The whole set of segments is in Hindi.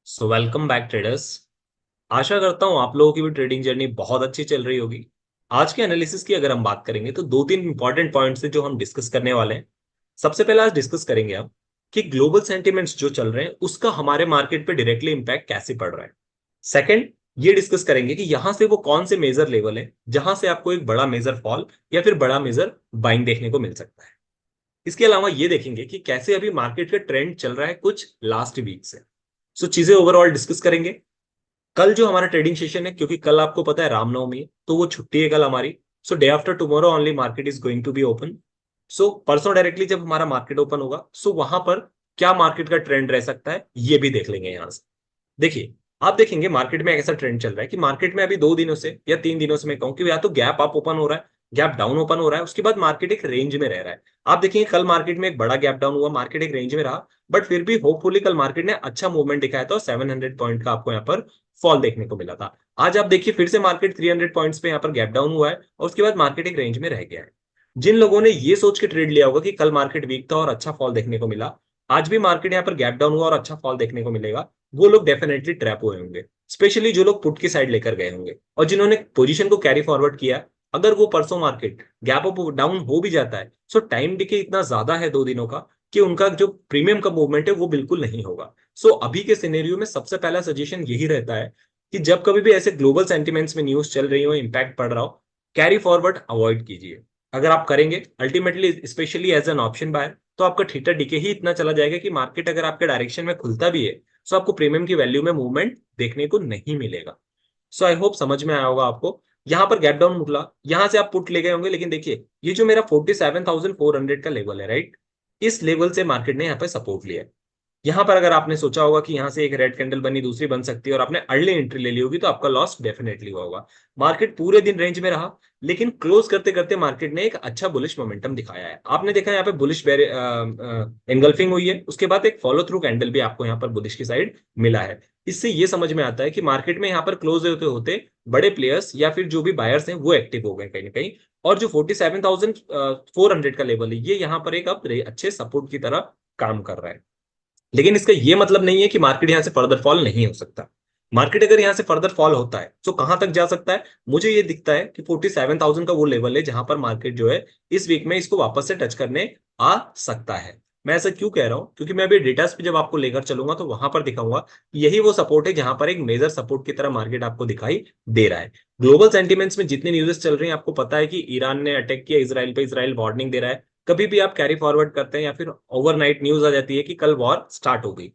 सो वेलकम बैक ट्रेडर्स। आशा करता हूं आप लोगों की भी ट्रेडिंग जर्नी बहुत अच्छी चल रही होगी। आज के एनालिसिस की अगर हम बात करेंगे तो दो तीन इंपॉर्टेंट पॉइंट्स हैं जो हम डिस्कस करने वाले हैं। सबसे पहले आज डिस्कस करेंगे हम कि ग्लोबल सेंटिमेंट्स जो चल रहे हैं उसका हमारे मार्केट पे डायरेक्टली इंपैक्ट कैसे पड़ रहा है। सेकंड, ये डिस्कस करेंगे कि यहां से वो कौन से मेजर लेवल है जहां से आपको एक बड़ा मेजर फॉल या फिर बड़ा मेजर बाइंग देखने को मिल सकता है। इसके अलावा ये देखेंगे कि कैसे अभी मार्केट का ट्रेंड चल रहा है कुछ लास्ट वीक से। सो चीजें ओवरऑल डिस्कस करेंगे। कल जो हमारा ट्रेडिंग सेशन है, क्योंकि कल आपको पता है रामनवमी है तो वो छुट्टी है कल हमारी। So day after tomorrow only market is going to be open. So परसों डायरेक्टली जब हमारा मार्केट ओपन होगा सो वहां पर क्या मार्केट का ट्रेंड रह सकता है ये भी देख लेंगे यहां से। देखिए, आप देखेंगे मार्केट में ऐसा ट्रेंड चल रहा है कि मार्केट में अभी 2 दिनों से या 3 दिनों से मैं कहूं कि या तो गैप अप ओपन हो रहा है, गैप डाउन ओपन हो रहा है, उसके बाद मार्केट एक रेंज में रह रहा है। आप देखिए कल मार्केट में एक बड़ा गैप डाउन हुआ, मार्केट एक रेंज में रहा, बट फिर भी होपफुली कल मार्केट ने अच्छा मूवमेंट दिखाया था और 700 पॉइंट का आपको यहाँ पर फॉल देखने को मिला था। आज आप देखिए फिर से मार्केट 300 पॉइंट्स पे यहाँ पर गैप डाउन हुआ है और उसके बाद मार्केट एक रेंज में रह गया है। जिन लोगों ने ये सोच के ट्रेड लिया होगा कि कल मार्केट वीक था और अच्छा फॉल देखने को मिला, आज भी मार्केट यहाँ पर गैप डाउन हुआ और अच्छा फॉल देखने को मिलेगा, वो लोग डेफिनेटली ट्रैप हुए होंगे। स्पेशली जो लोग पुट की साइड लेकर गए होंगे और जिन्होंने पोजीशन को कैरी फॉरवर्ड किया। अगर वो परसों मार्केट गैप अप डाउन हो भी जाता है सो टाइम डिके इतना ज्यादा है 2 दिनों का कि उनका जो प्रीमियम का मूवमेंट है वो बिल्कुल नहीं होगा। सो अभी के सिनेरियो में सबसे पहला सजेशन यही रहता है कि जब कभी भी ऐसे ग्लोबल सेंटिमेंट्स में न्यूज चल रही हो, इंपैक्ट पड़ रहा हो, कैरी फॉरवर्ड अवॉइड कीजिए। अगर आप करेंगे ultimately specially as an option buyer तो आपका थीटा डिके ही इतना चला जाएगा कि मार्केट अगर आपके डायरेक्शन में खुलता भी है सो आपको प्रीमियम की वैल्यू में मूवमेंट देखने को नहीं मिलेगा। सो आई होप समझ में आया होगा आपको। यहां पर गैप डाउन निकला, यहां से आप पुट ले गए होंगे, लेकिन देखिए ये जो मेरा 47,400 का लेवल है, राइट, इस लेवल से मार्केट ने यहाँ पे सपोर्ट लिया है। यहां पर अगर आपने सोचा होगा कि यहां से एक रेड कैंडल बनी दूसरी बन सकती है और आपने अर्ली एंट्री ले ली होगी तो आपका लॉस डेफिनेटली हुआ होगा। मार्केट पूरे दिन रेंज में रहा, लेकिन क्लोज करते करते मार्केट ने एक अच्छा बुलिश मोमेंटम दिखाया है। आपने देखा यहाँ पे बुलिश एंगल्फिंग हुई है, उसके बाद एक फॉलो थ्रू कैंडल भी आपको यहाँ पर बुलिश की साइड मिला है। इससे ये समझ में आता है कि मार्केट में यहाँ पर क्लोज होते होते बड़े प्लेयर्स या फिर जो भी बायर्स हैं वो एक्टिव हो गए कहीं ना कहीं। और जो 47,400 का लेवल है ये यहाँ पर एक अब अच्छे सपोर्ट की तरह काम कर रहा है। लेकिन इसका ये मतलब नहीं है कि मार्केट यहां से फर्दर फॉल नहीं हो सकता। मार्केट अगर यहां से फर्दर फॉल होता है तो कहां तक जा सकता है? मुझे ये दिखता है कि 47,000 का वो लेवल है जहां पर मार्केट जो है इस वीक में इसको वापस से टच करने आ सकता है। मैं ऐसा क्यों कह रहा हूं? क्योंकि मैं अभी डेटास पे जब आपको लेकर चलूंगा तो वहां पर दिखाऊंगा कि यही वो सपोर्ट है जहां पर एक मेजर सपोर्ट की तरह मार्केट आपको दिखाई दे रहा है। ग्लोबल सेंटिमेंट्स में जितनी न्यूज़ चल रही हैं आपको पता है कि ईरान ने अटैक किया इसराइल पे, इसराइल वार्निंग दे रहा है। कभी भी आप कैरी फॉरवर्ड करते हैं या फिर ओवरनाइट न्यूज आ जाती है कि कल वॉर स्टार्ट हो गई,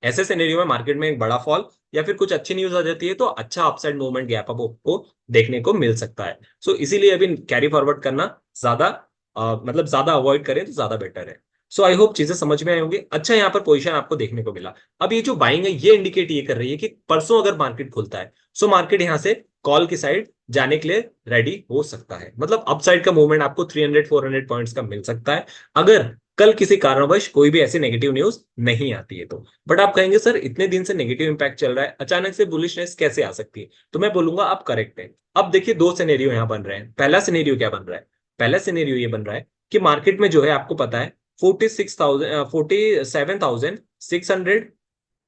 ऐसे सिनेरियो में मार्केट में एक बड़ा फॉल या फिर कुछ अच्छी न्यूज आ जाती है तो अच्छा अपसाइड मूवमेंट गैप अप आपको देखने को मिल सकता है। सो इसीलिए अभी कैरी फॉरवर्ड करना ज्यादा मतलब ज्यादा अवॉइड करें तो ज्यादा बेटर है। सो आई होप चीजें समझ में आई होंगी। अच्छा, यहाँ पर पोजीशन आपको देखने को मिला। अब ये जो बाइंग है ये इंडिकेट ये कर रही है कि परसों अगर मार्केट खुलता है सो मार्केट यहाँ से कॉल की साइड जाने के लिए रेडी हो सकता है। मतलब अपसाइड का मूवमेंट आपको 300-400 पॉइंट्स का मिल सकता है अगर कल किसी कारणवश कोई भी ऐसी नेगेटिव न्यूज नहीं आती है तो। बट आप कहेंगे सर इतने दिन से नेगेटिव इंपैक्ट चल रहा है, अचानक से बुलिशनेस कैसे आ सकती है? तो मैं बोलूंगा आप करेक्ट है। अब देखिए दो सिनेरियो यहाँ बन रहे हैं। पहला सिनेरियो क्या बन रहा है? पहला सिनेरियो ये बन रहा है कि मार्केट में जो है आपको पता है 47,600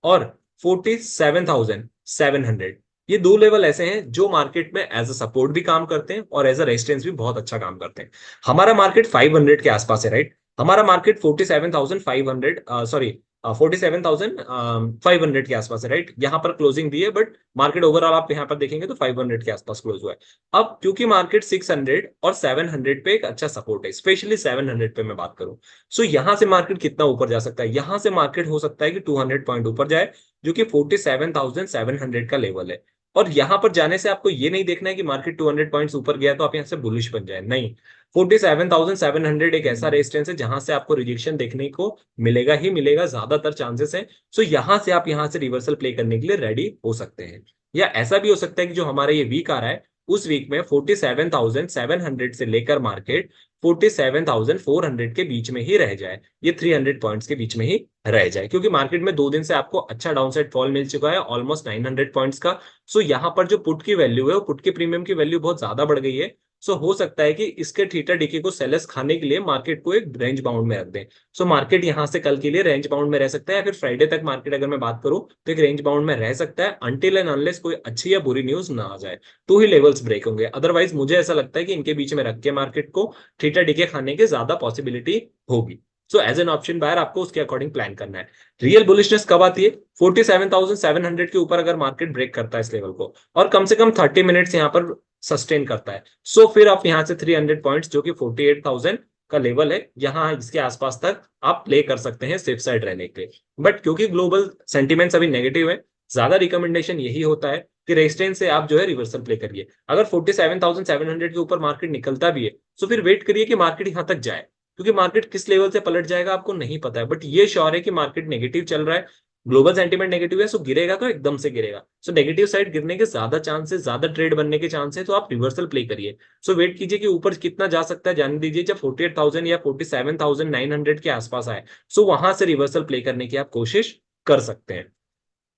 और 47,700, ये दो लेवल ऐसे हैं जो मार्केट में एज अ सपोर्ट भी काम करते हैं और एज अ रेजिस्टेंस भी बहुत अच्छा काम करते हैं। हमारा मार्केट 500 के आसपास है, राइट। हमारा मार्केट 47,500 सॉरी 47,500 के आसपास है, राइट। यहाँ पर क्लोजिंग दी है बट मार्केट ओवरऑल आप यहाँ पर देखेंगे तो 500 के आसपास क्लोज हुआ है। अब क्योंकि मार्केट 600 और 700 पे एक अच्छा सपोर्ट है, स्पेशली 700 पे मैं बात करूं, सो यहां से मार्केट कितना ऊपर जा सकता है? यहां से मार्केट हो सकता है कि 200 पॉइंट ऊपर जाए, जो कि 47,700 का लेवल है। और यहां पर जाने से आपको ये नहीं देखना है कि मार्केट 200 पॉइंट्स ऊपर गया तो आप यहां से बुलिश बन जाए, नहीं। 47,700 एक ऐसा रेजिस्टेंस है जहां से आपको रिजेक्शन देखने को मिलेगा ही मिलेगा, ज्यादातर चांसेस है। सो यहां से आप यहां से रिवर्सल प्ले करने के लिए रेडी हो सकते हैं। या ऐसा भी हो सकता है कि जो हमारा ये वीक आ रहा है उस वीक में 47,700 से लेकर मार्केट 47,400 के बीच में ही रह जाए, ये 300 पॉइंट्स के बीच में ही रह जाए, क्योंकि मार्केट में 2 दिन से आपको अच्छा डाउनसाइड फॉल मिल चुका है ऑलमोस्ट 900 पॉइंट्स का। सो यहाँ पर जो पुट की वैल्यू है वो पुट के प्रीमियम की वैल्यू बहुत ज्यादा बढ़ गई है। सो हो सकता है कि इसके थीटा डीके को सेलर्स खाने के लिए मार्केट को एक रेंज बाउंड में रख दें। सो मार्केट यहां से कल के लिए रेंज बाउंड में रह सकता है, या फिर फ्राइडे तक मार्केट अगर मैं बात करूं तो एक रेंज बाउंड में रह सकता है, अनटिल एंड अनलेस कोई अच्छी या बुरी न्यूज ना आ जाए तो ही लेवल्स ब्रेक होंगे। अदरवाइज मुझे ऐसा लगता है कि इनके बीच में रख के मार्केट को थीटा डीके खाने की ज्यादा पॉसिबिलिटी होगी। So as an option buyer आपको उसके अकॉर्डिंग प्लान करना है। रियल बुलिशनेस कब आती है? 47,700 के ऊपर अगर मार्केट ब्रेक करता है इस लेवल को और कम से कम 30 मिनट्स यहाँ पर सस्टेन करता है, सो फिर आप यहाँ से 300 पॉइंट्स जो कि 48,000 का लेवल है, यहाँ इसके आसपास तक आप प्ले कर सकते हैं सेफ साइड रहने के लिए। बट क्योंकि ग्लोबल सेंटीमेंट्स अभी नेगेटिव है, ज्यादा रिकमेंडेशन यही होता है कि रेजिस्टेंस से आप जो है रिवर्सल प्ले करिए। अगर 47,700 के ऊपर मार्केट निकलता भी है तो फिर वेट करिए कि मार्केट यहां तक जाए, क्योंकि मार्केट किस लेवल से पलट जाएगा आपको नहीं पता है। बट ये श्योर है कि मार्केट नेगेटिव चल रहा है, ग्लोबल सेंटीमेंट नेगेटिव है, सो गिरेगा तो एकदम से गिरेगा। सो नेगेटिव साइड गिरने के ज्यादा चांसेस, ज्यादा ट्रेड बनने के चांस है, तो आप रिवर्सल प्ले करिए। सो वेट कीजिए कि ऊपर कितना जा सकता है, जाने दीजिए। जब 48,000 या 47,900 के आसपास आए, सो वहां से रिवर्सल प्ले करने की आप कोशिश कर सकते हैं।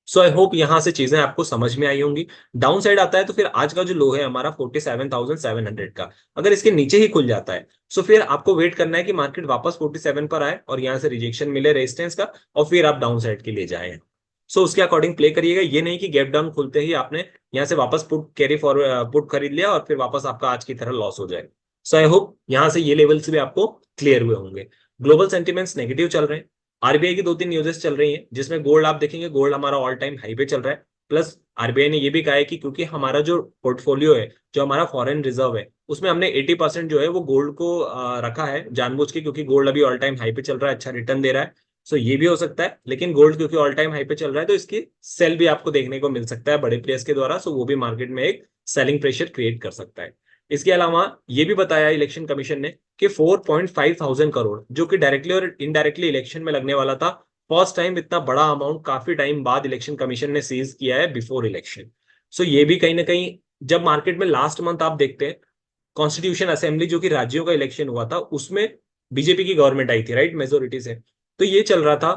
सो आई होप यहां से चीजें आपको समझ में आई होंगी। डाउन साइड आता है तो फिर आज का जो लो है हमारा 47,700 का, अगर इसके नीचे ही खुल जाता है सो फिर आपको वेट करना है कि मार्केट वापस 47 पर आए और यहां से रिजेक्शन मिले रेजिस्टेंस का, और फिर आप डाउन साइड के लिए जाए। सो उसके अकॉर्डिंग प्ले करिएगा। ये नहीं कि गैप डाउन खुलते ही आपने यहाँ से वापस पुट कैरी फॉर पुट खरीद लिया और फिर वापस आपका आज की तरह लॉस हो जाए। सो आई होप यहां से ये लेवल्स भी आपको क्लियर हुए होंगे। ग्लोबल सेंटिमेंट्स नेगेटिव चल रहे हैं, आरबीआई की दो तीन न्यूज़ेस चल रही हैं, जिसमें गोल्ड आप देखेंगे, गोल्ड हमारा ऑल टाइम हाई पे चल रहा है। प्लस आरबीआई ने ये भी कहा है कि क्योंकि हमारा जो पोर्टफोलियो है, जो हमारा फॉरेन रिजर्व है, उसमें हमने 80% जो है वो गोल्ड को रखा है जानबूझ के, क्योंकि गोल्ड अभी ऑल टाइम हाई पे चल रहा है, अच्छा रिटर्न दे रहा है। सो ये भी हो सकता है, लेकिन गोल्ड क्योंकि ऑल टाइम हाई पे चल रहा है तो इसकी सेल भी आपको देखने को मिल सकता है बड़े प्लेयर्स के द्वारा। सो वो भी मार्केट में एक सेलिंग प्रेशर क्रिएट कर सकता है। इसके अलावा ये भी बताया इलेक्शन कमीशन ने कि 4.5 थाउजेंड करोड़ जो कि डायरेक्टली और इनडायरेक्टली इलेक्शन में लगने वाला था, फर्स्ट टाइम इतना बड़ा अमाउंट काफी टाइम बाद इलेक्शन कमीशन ने सीज किया है बिफोर इलेक्शन। सो ये भी कहीं ना कहीं, जब मार्केट में लास्ट मंथ आप देखते हैं कॉन्स्टिट्यूशन असेंबली जो कि राज्यों का इलेक्शन हुआ था, उसमें बीजेपी की गवर्नमेंट आई थी राइट, मेजोरिटी से। तो ये चल रहा था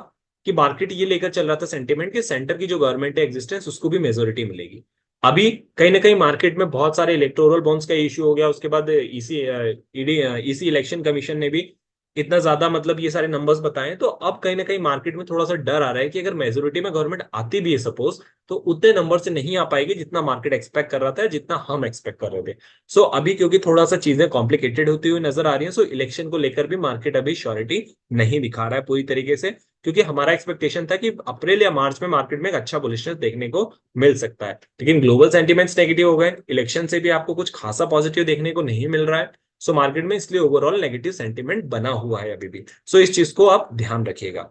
कि मार्केट ये लेकर चल रहा था सेंटिमेंट कि सेंटर की जो गवर्नमेंट है एग्जिस्टेंस, उसको भी मेजोरिटी मिलेगी। अभी कहीं ना कहीं मार्केट में बहुत सारे इलेक्टोरल बॉन्ड्स का इश्यू हो गया, उसके बाद ईसी इलेक्शन कमीशन ने भी इतना ज्यादा मतलब ये सारे नंबर्स बताए, तो अब कहीं ना कहीं मार्केट में थोड़ा सा डर आ रहा है कि अगर मेजोरिटी में गवर्नमेंट आती भी है सपोज, तो उतने नंबर से नहीं आ पाएगी जितना मार्केट एक्सपेक्ट कर रहा था, जितना हम एक्सपेक्ट कर रहे थे। सो अभी क्योंकि थोड़ा सा चीजें कॉम्प्लिकेटेड होती हुई नजर आ रही है, सो इलेक्शन को लेकर भी मार्केट अभी श्योरिटी नहीं दिखा रहा है पूरी तरीके से, क्योंकि हमारा एक्सपेक्टेशन था कि अप्रैल या मार्च में मार्केट में एक अच्छा बुलिशनेस देखने को मिल सकता है। लेकिन ग्लोबल सेंटीमेंट्स नेगेटिव हो गए, इलेक्शन से भी आपको कुछ खासा पॉजिटिव देखने को नहीं मिल रहा है। सो मार्केट में इसलिए ओवरऑल नेगेटिव सेंटीमेंट बना हुआ है अभी भी। सो इस चीज को आप ध्यान रखिएगा।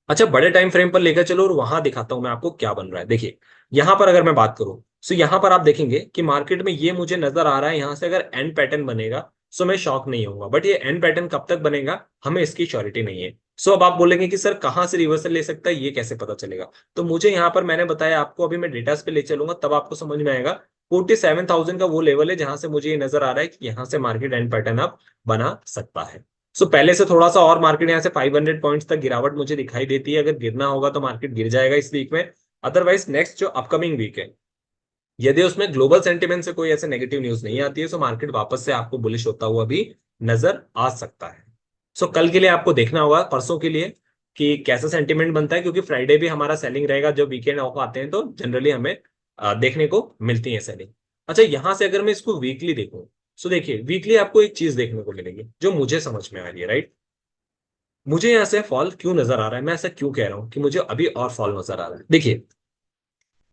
अच्छा, बड़े टाइम फ्रेम पर लेकर चलो और वहां दिखाता हूं मैं आपको क्या बन रहा है। देखिए यहां पर अगर मैं बात करूं, सो यहां पर आप देखेंगे कि मार्केट में ये मुझे नजर आ रहा है, यहां से अगर एंड पैटर्न बनेगा सो मैं शॉक नहीं होऊंगा। बट ये एंड पैटर्न कब तक बनेगा हमें इसकी श्योरिटी नहीं है। सो अब आप बोलेंगे कि सर कहां से रिवर्सल ले सकता है, ये कैसे पता चलेगा? तो मुझे यहां पर मैंने बताया आपको, अभी मैं डेटास पे ले चलूंगा तब आपको समझ में आएगा। 47,000 का वो लेवल है जहां से मुझे ये नजर आ रहा है कि यहां से मार्केट एंड पैटर्न अब बना सकता है। सो पहले से थोड़ा सा और मार्केट यहाँ से 500 पॉइंट्स तक गिरावट मुझे दिखाई देती है। अगर गिरना होगा तो मार्केट गिर जाएगा इस वीक में। अदरवाइज नेक्स्ट जो अपकमिंग वीक है, यदि उसमें ग्लोबल सेंटीमेंट से कोई ऐसे नेगेटिव न्यूज नहीं आती है, तो मार्केट वापस से आपको बुलिश होता हुआ भी नजर आ सकता है। सो कल के लिए आपको देखना होगा, परसों के लिए, कि कैसा सेंटीमेंट बनता है, क्योंकि फ्राइडे भी हमारा सेलिंग रहेगा। जब वीकेंड ऑफ आते हैं तो जनरली हमें देखने को मिलती है सेलिंग। अच्छा, यहां से अगर मैं इसको वीकली देखूं, सो देखिए वीकली आपको एक चीज देखने को मिलेगी जो मुझे समझ में आ रही है राइट। मुझे यहाँ से फॉल क्यों नजर आ रहा है, मैं ऐसा क्यों कह रहा हूं कि मुझे अभी और फॉल नजर आ रहा है? देखिए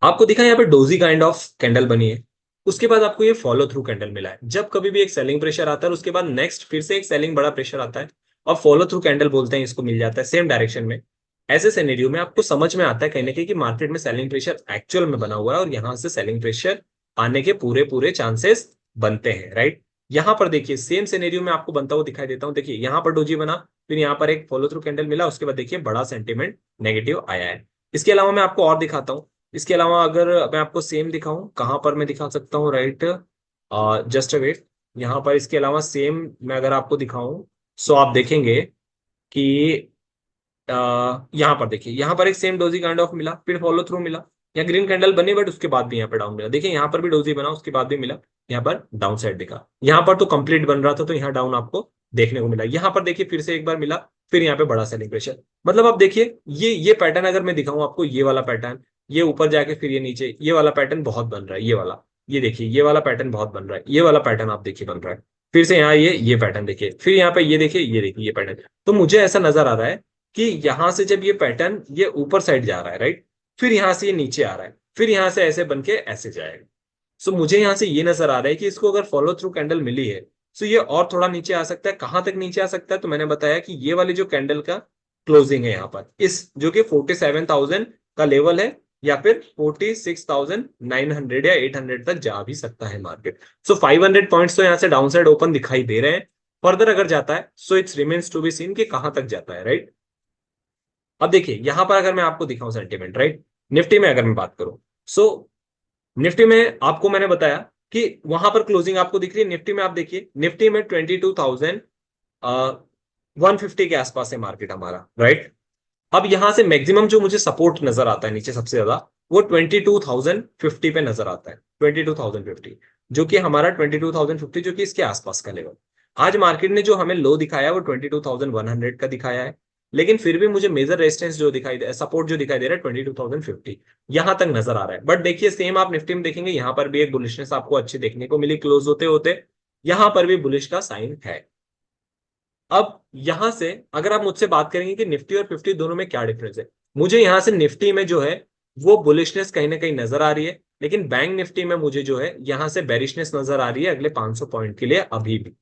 आपको दिखा यहाँ पे डोजी काइंड ऑफ कैंडल बनी है, उसके बाद आपको ये फॉलो थ्रू कैंडल मिला है। जब कभी भी एक सेलिंग प्रेशर आता है उसके बाद नेक्स्ट फिर से एक सेलिंग बड़ा प्रेशर आता है और फॉलो थ्रू कैंडल बोलते हैं इसको, मिल जाता है सेम डायरेक्शन में। ऐसे सिनेरियो में आपको समझ में आता है कहीं ना कहीं कि मार्केट में सेलिंग प्रेशर एक्चुअल में बना हुआ है और यहाँ से सेलिंग प्रेशर आने के पूरे पूरे चांसेस बनते हैं राइट। यहाँ पर देखिए सेम सिनेरियो में आपको बनता हुआ दिखाई देता हूँ। देखिए यहाँ पर डोजी बना, फिर यहाँ पर एक फॉलो थ्रू कैंडल मिला, उसके बाद देखिए बड़ा सेंटीमेंट नेगेटिव आया है। इसके अलावा मैं आपको और दिखाता हूँ। इसके अलावा अगर मैं आपको सेम दिखाऊं, कहां पर मैं दिखा सकता हूँ राइट, जस्ट वेट। यहाँ पर इसके अलावा सेम मैं अगर आपको दिखाऊं, सो आप देखेंगे कि यहाँ पर देखिए यहाँ पर एक सेम डोजी काइंड ऑफ मिला, फिर फॉलो थ्रू मिला, या ग्रीन कैंडल बनी बट उसके बाद भी यहाँ पे डाउन मिला। देखिए यहाँ पर भी डोजी बना, उसके बाद भी मिला, यहाँ पर डाउन साइड दिखा। यहाँ पर तो कंप्लीट बन रहा था तो यहाँ डाउन आपको देखने को मिला। यहाँ पर देखिए फिर से एक बार मिला, फिर यहाँ पे बड़ा सेलिंग प्रेशर। मतलब आप देखिए ये पैटर्न अगर मैं दिखाऊं आपको, ये वाला पैटर्न, ये ऊपर जाके फिर ये नीचे, ये वाला पैटर्न बहुत बन रहा है, ये वाला, ये देखिए ये वाला पैटर्न बहुत बन रहा है, ये वाला पैटर्न आप देखिए बन रहा है। फिर से यहाँ ये पैटर्न देखिए, फिर यहाँ पे ये देखिए ये पैटर्न। तो मुझे ऐसा नजर आ रहा है कि यहां से जब ये पैटर्न ये ऊपर साइड जा रहा है, राइट, फिर यहां से ये नीचे आ रहा है, फिर यहां से ऐसे बन के ऐसे जाएगा। सो मुझे यहां से ये नजर आ रहा है कि इसको अगर फॉलो थ्रू कैंडल मिली है, सो ये और थोड़ा नीचे आ सकता है। कहां तक नीचे आ सकता है? तो मैंने बताया कि ये वाली जो कैंडल का क्लोजिंग है यहाँ पर, इस जो कि 47,000 का लेवल है, या फिर 46,900 या 800 तक जा भी सकता है मार्केट। सो 500 पॉइंट्स तो यहाँ से डाउन साइड ओपन दिखाई दे रहे हैं। फर्दर अगर जाता है so it's remains to be seen कि कहां तक जाता है, राइट। अब देखिए यहां पर अगर मैं आपको दिखाऊं सेंटीमेंट, राइट, निफ्टी में अगर मैं बात करूं, सो निफ्टी में आपको मैंने बताया कि वहां पर क्लोजिंग आपको दिख रही है। निफ्टी में आप देखिए, निफ्टी में 22,150 के आसपास है मार्केट हमारा, राइट। अब यहां से मैक्सिमम जो मुझे सपोर्ट नजर आता है नीचे सबसे ज्यादा, वो 22,050 पे नजर आता है, 22,050, जो कि हमारा 22,050 जो कि इसके आसपास का लेवल। आज मार्केट ने जो हमें लो दिखाया वो 22,100 का दिखाया है, लेकिन फिर भी मुझे मेजर रेजिस्टेंस जो दिखाई दे, सपोर्ट जो दिखाई दे रहा है 22,050, यहां तक नजर आ रहा है। बट देखिए सेम आप निफ्टी में देखेंगे, यहां पर भी एक बुलिशनेस आपको अच्छी देखने को मिली क्लोज होते होते, यहां पर भी बुलिश का साइन है। अब यहां से अगर आप मुझसे बात करेंगे कि निफ्टी और 50 दोनों में क्या डिफरेंस है, मुझे यहां से निफ्टी में जो है वो बुलिशनेस कहीं ना कहीं नजर आ रही है, लेकिन बैंक निफ्टी में मुझे जो है यहां से बेरिशनेस नजर आ रही है अगले 500 पॉइंट के लिए अभी भी।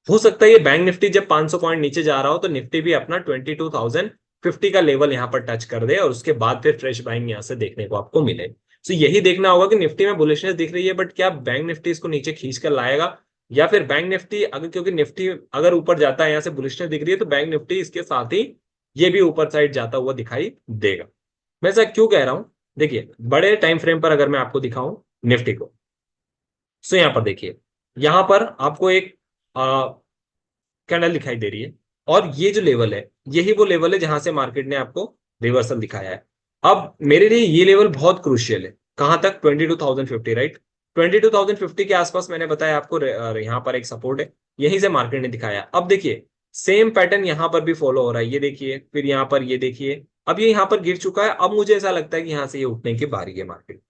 हो सकता है ये बैंक निफ्टी जब 500 पॉइंट नीचे जा रहा हो तो निफ्टी भी अपना 22,050 का लेवल यहां पर टच कर दे और उसके बाद फिर फ्रेश बाइंग यहां से देखने को आपको मिले। तो यही देखना होगा कि निफ्टी में बुलिशनेस दिख रही है, बट क्या बैंक निफ्टी इसको नीचे खींच कर लाएगा, या फिर बैंक निफ्टी अगर, क्योंकि निफ्टी अगर ऊपर जाता है, यहां से बुलिशनेस दिख रही है, तो बैंक निफ्टी इसके साथ ही ये भी ऊपर साइड जाता हुआ दिखाई देगा। मैं ऐसा क्यों कह रहा हूं? देखिए बड़े टाइम फ्रेम पर अगर मैं आपको दिखाऊं निफ्टी को, सो यहां पर देखिए, यहां पर आपको एक कैंडल दिखाई दे रही है, और ये जो लेवल है यही वो लेवल है जहां से मार्केट ने आपको रिवर्सल दिखाया है। अब मेरे लिए ये लेवल बहुत क्रूशियल है, कहां तक? 22,050, राइट। 22,050 के आसपास मैंने बताया आपको यहां पर एक सपोर्ट है, यहीं से मार्केट ने दिखाया। अब देखिए सेम पैटर्न यहां पर भी फॉलो हो रहा है, ये देखिए, फिर यहां पर ये देखिए, अब ये यहां पर गिर चुका है। अब मुझे ऐसा लगता है कि यहां से ये उठने की बारी है मार्केट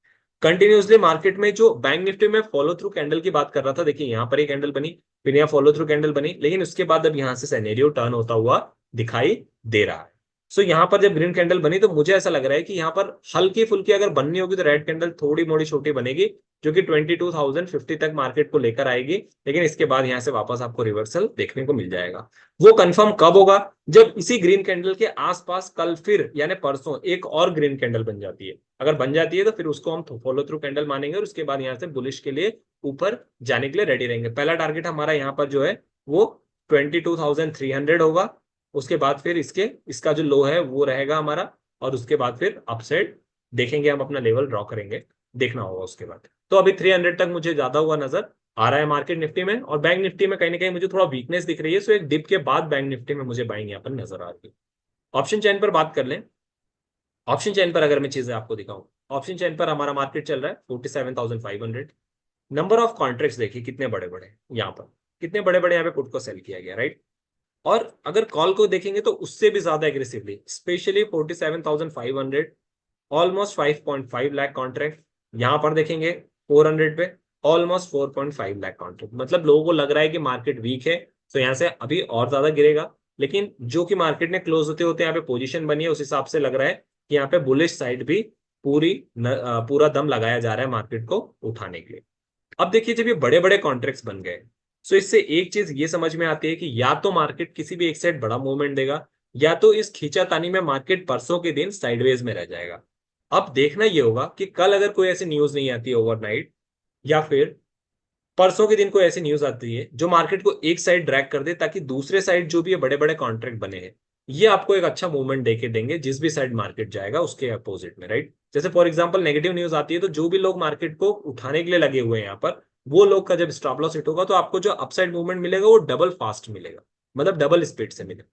कंटिन्यूसली। मार्केट में जो बैंक निफ्टी में फॉलो थ्रू कैंडल की बात कर रहा था, देखिए यहां पर एक कैंडल बनी, फिर यहाँ फॉलो थ्रू कैंडल बनी, लेकिन उसके बाद अब यहां से सिनेरियो टर्न होता हुआ दिखाई दे रहा है। सो यहाँ पर जब ग्रीन कैंडल बनी तो मुझे ऐसा लग रहा है कि यहाँ पर हल्की फुल्की अगर बननी होगी तो रेड कैंडल थोड़ी मोड़ी छोटी बनेगी, जो कि 22,050 तक मार्केट को लेकर आएगी, लेकिन इसके बाद यहाँ से वापस आपको रिवर्सल देखने को मिल जाएगा। वो कंफर्म कब होगा? जब इसी ग्रीन कैंडल के आसपास कल फिर यानी परसों एक और ग्रीन कैंडल बन जाती है। अगर बन जाती है तो फिर उसको हम फॉलो थ्रू कैंडल मानेंगे, और उसके बाद यहाँ से बुलिश के लिए ऊपर जाने के लिए रेडी रहेंगे। पहला टारगेट हमारा यहाँ पर जो है वो 22,300 होगा, उसके बाद फिर इसका जो लो है वो रहेगा हमारा, और उसके बाद फिर अपसाइड देखेंगे, हम अपना लेवल ड्रॉ करेंगे, देखना होगा उसके बाद। तो अभी 300 तक मुझे ज्यादा हुआ नजर आ रहा है मार्केट निफ्टी में, और बैंक निफ्टी में कहीं ना कहीं मुझे थोड़ा वीकनेस दिख रही है। सो एक डिप के बाद बैंक निफ्टी में मुझे बाइंग यहाँ पर नजर आ रही है। ऑप्शन चेन पर बात कर लें, ऑप्शन चेन पर अगर मैं चीजें आपको दिखाऊं, ऑप्शन चेन पर हमारा मार्केट चल रहा है 47,500। नंबर ऑफ कॉन्ट्रैक्ट्स देखिए कितने बड़े बड़े यहाँ पर, कितने बड़े बड़े यहाँ पे पुट को सेल किया गया, राइट। और अगर कॉल को देखेंगे तो उससे भी ज्यादा aggressively, specially 47,500, almost 5.5 lakh contract. यहां पर देखेंगे 400 पे ऑलमोस्ट 4.5 लाख कॉन्ट्रैक्ट। मतलब लोगों को लग रहा है कि मार्केट वीक है, तो यहां से अभी और ज्यादा गिरेगा, लेकिन जो कि मार्केट ने क्लोज होते होते यहाँ पे पोजीशन बनी है, उस हिसाब से लग रहा है कि यहाँ पे बुलिश साइड भी पूरा दम लगाया जा रहा है मार्केट को उठाने के लिए। अब देखिए जब ये बड़े बड़े कॉन्ट्रैक्ट्स बन गए, सो इससे एक चीज ये समझ में आती है कि या तो मार्केट किसी भी एक साइड बड़ा मूवमेंट देगा, या तो इस खींचातानी में मार्केट परसों के दिन साइडवेज में रह जाएगा। अब देखना ये होगा कि कल अगर कोई ऐसी न्यूज नहीं आती ओवरनाइट, या फिर परसों के दिन कोई ऐसी न्यूज आती है जो मार्केट को एक साइड ड्रैग कर दे, ताकि दूसरे साइड जो भी ये बड़े बड़े कॉन्ट्रैक्ट बने हैं ये आपको एक अच्छा मूवमेंट देके देंगे जिस भी साइड मार्केट जाएगा उसके अपोजिट में, राइट। जैसे फॉर एग्जांपल नेगेटिव न्यूज आती है तो जो भी लोग मार्केट को उठाने के लिए लगे हुए हैं यहाँ पर, वो लोग का जब स्टॉप लॉस हिट होगा तो आपको जो अपसाइड मूवमेंट मिलेगा वो डबल फास्ट मिलेगा, मतलब डबल स्पीड से मिलेगा।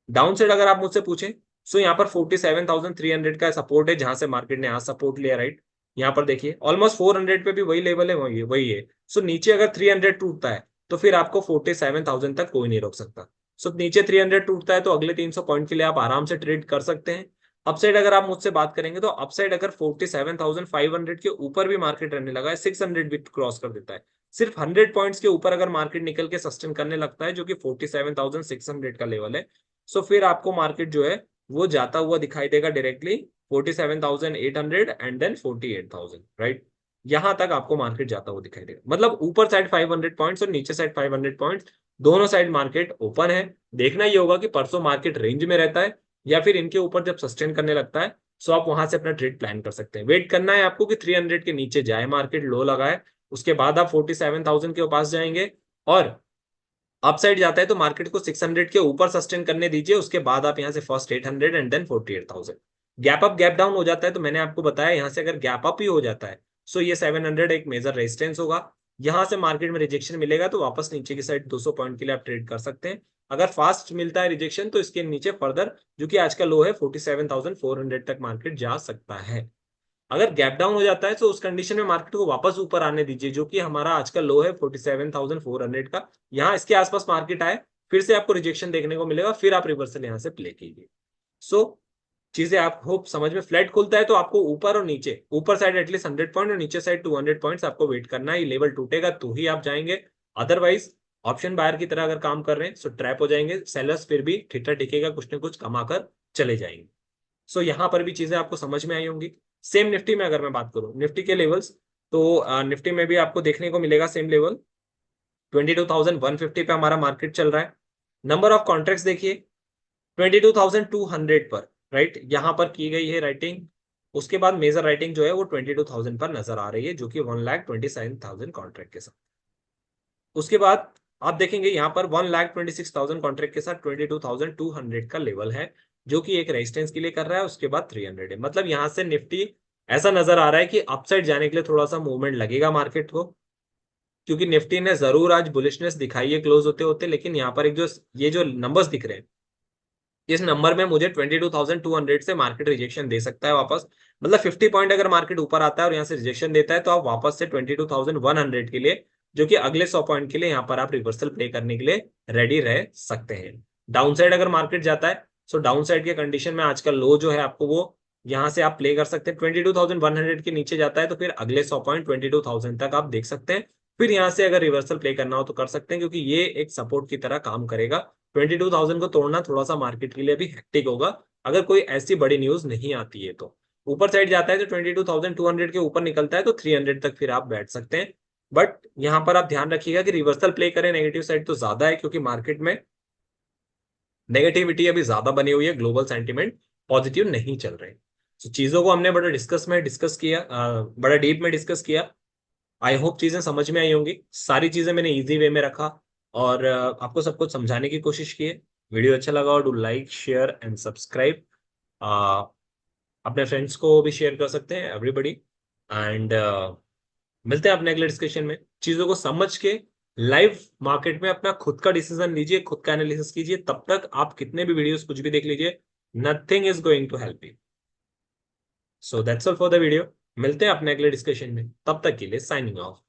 डाउन साइड अगर आप मुझसे पूछें सो यहाँ पर 47,300 का सपोर्ट है जहां से मार्केट ने यहाँ सपोर्ट लिया, राइट। यहाँ पर देखिए ऑलमोस्ट 400 पे भी वही लेवल है, वही है। सो नीचे अगर 300 टूटता है तो फिर आपको 47,000 तक कोई नहीं रोक सकता। सो नीचे 300 टूटता है तो अगले 300 पॉइंट के लिए आप आराम से ट्रेड कर सकते हैं। अपसाइड अगर आप मुझसे बात करेंगे तो अपसाइड अगर 47,500 के ऊपर भी मार्केट रहने लगा है, 600 भी क्रॉस कर देता है, सिर्फ 100 पॉइंट्स के ऊपर अगर मार्केट निकल के सस्टेन करने लगता है जो कि 47,600 का लेवल है, सो फिर आपको मार्केट जो है वो जाता हुआ दिखाई देगा डायरेक्टली 47,800 एंड देन 48,000, राइट। यहां तक आपको मार्केट जाता हुआ दिखाई देगा, मतलब ऊपर साइड 500 पॉइंट्स और नीचे साइड 500 पॉइंट्स, दोनों साइड मार्केट ओपन है। देखना ये होगा कि परसों मार्केट रेंज में रहता है या फिर इनके ऊपर जब सस्टेन करने लगता है, सो आप वहां से अपना ट्रेड प्लान कर सकते हैं। वेट करना है आपको कि 300 के नीचे जाए मार्केट, लो लगाए, उसके बाद आप 47,000 के पास जाएंगे, और अपसाइड जाता है तो मार्केट को 600 के ऊपर सस्टेन करने दीजिए, उसके बाद आप यहां से first 800 and then 48,000। Gap up gap down हो जाता है तो मैंने आपको बताया यहां से अगर गैप अप ही हो जाता है, सो ये 700 एक मेजर रेजिस्टेंस होगा। यहां से मार्केट में रिजेक्शन मिलेगा तो वापस नीचे की साइड 200 पॉइंट के लिए आप ट्रेड कर सकते हैं। अगर फास्ट मिलता है रिजेक्शन तो इसके नीचे फर्दर, जो कि आज का लो है, 47,400 तक मार्केट जा सकता है। अगर गैप डाउन हो जाता है तो उस कंडीशन में मार्केट को वापस ऊपर आने दीजिए, जो कि हमारा आज का लो है 47,400 का। यहाँ इसके आसपास मार्केट आए, फिर से आपको रिजेक्शन देखने को मिलेगा, फिर आप रिवर्सल यहाँ से प्ले कीजिए। सो चीजें आप होप समझ में, फ्लैट खुलता है तो आपको ऊपर और नीचे, ऊपर साइड एटलीस्ट 100 पॉइंट और नीचे साइड 200 पॉइंट्स आपको वेट करना है। ये लेवल टूटेगा तो ही आप जाएंगे, अदरवाइज ऑप्शन बायर की तरह अगर काम कर रहे हैं सो ट्रैप हो जाएंगे। सेलर्स फिर भी ठिठा टिकेगा, कुछ ना कुछ कमाकर चले जाएंगे। सो यहाँ पर भी चीजें आपको समझ में आई होंगी। सेम निफ्टी में अगर मैं बात करूं, निफ्टी के लेवल्स, तो निफ्टी में भी आपको देखने को मिलेगा सेम लेवल, 22,150 पे हमारा मार्केट चल रहा है। नंबर ऑफ कॉन्ट्रैक्ट्स देखिए 22,200 पर, राइट, यहां पर की गई है राइटिंग। उसके बाद मेजर राइटिंग जो है वो 22,000 पर नजर आ रही है, जो कि 1,27,000 कॉन्ट्रैक्ट के साथ। उसके बाद आप देखेंगे यहाँ पर 1,26,000 कॉन्ट्रैक्ट के साथ 22,200 का लेवल है, जो कि एक रेजिस्टेंस के लिए कर रहा है। उसके बाद 300 है, मतलब यहाँ से निफ्टी ऐसा नजर आ रहा है कि अपसाइड जाने के लिए थोड़ा सा मूवमेंट लगेगा मार्केट को, क्योंकि निफ्टी ने जरूर आज बुलिशनेस दिखाई है क्लोज होते होते, लेकिन यहाँ पर एक जो ये जो नंबर्स दिख रहे हैं, इस नंबर में मुझे 22,200 से मार्केट रिजेक्शन दे सकता है वापस। मतलब 50 पॉइंट अगर मार्केट ऊपर आता है और यहाँ से रिजेक्शन देता है तो आप वापस से 22,100 के लिए, जो कि अगले 100 पॉइंट के लिए, यहाँ पर आप रिवर्सल प्ले करने के लिए रेडी रह सकते हैं। डाउन साइड अगर मार्केट जाता है, सो डाउन साइड के कंडीशन में आज का लो जो है आपको वो यहाँ से आप प्ले कर सकते हैं। 22,100 के नीचे जाता है तो फिर अगले 100 पॉइंट 22,000 तक आप देख सकते हैं। फिर यहाँ से अगर रिवर्सल प्ले करना हो तो कर सकते हैं, क्योंकि ये एक सपोर्ट की तरह काम करेगा। 22,000 को तोड़ना थोड़ा सा मार्केट के लिए भी हेक्टिक होगा, अगर कोई ऐसी बड़ी न्यूज नहीं आती है तो। ऊपर साइड जाता है तो 22,200 के ऊपर निकलता है तो 300 तक फिर आप बैठ सकते हैं। बट यहां पर आप ध्यान रखिएगा कि रिवर्सल प्ले करें, नेगेटिव साइड तो ज्यादा है, क्योंकि मार्केट में नेगेटिविटी अभी ज्यादा बनी हुई है, ग्लोबल सेंटीमेंट पॉजिटिव नहीं चल रहे। तो चीजों को हमने बड़ा डिस्कस किया, बड़ा डीप में डिस्कस किया। आई होप चीजें समझ में आई होंगी, सारी चीजें मैंने इजी वे में रखा और आपको सब कुछ समझाने की कोशिश की है। वीडियो अच्छा लगा और do like share and subscribe, अपने फ्रेंड्स को भी शेयर कर सकते हैं, एवरीबडी। एंड मिलते हैं अपने अगले डिस्कशन में। चीजों को समझ के लाइव मार्केट में अपना खुद का डिसीजन लीजिए, खुद का एनालिसिस कीजिए। तब तक आप कितने भी वीडियोस कुछ भी देख लीजिए, nothing is going to help you. So that's all for the video. मिलते हैं अपने अगले डिस्कशन में, तब तक के लिए साइनिंग ऑफ।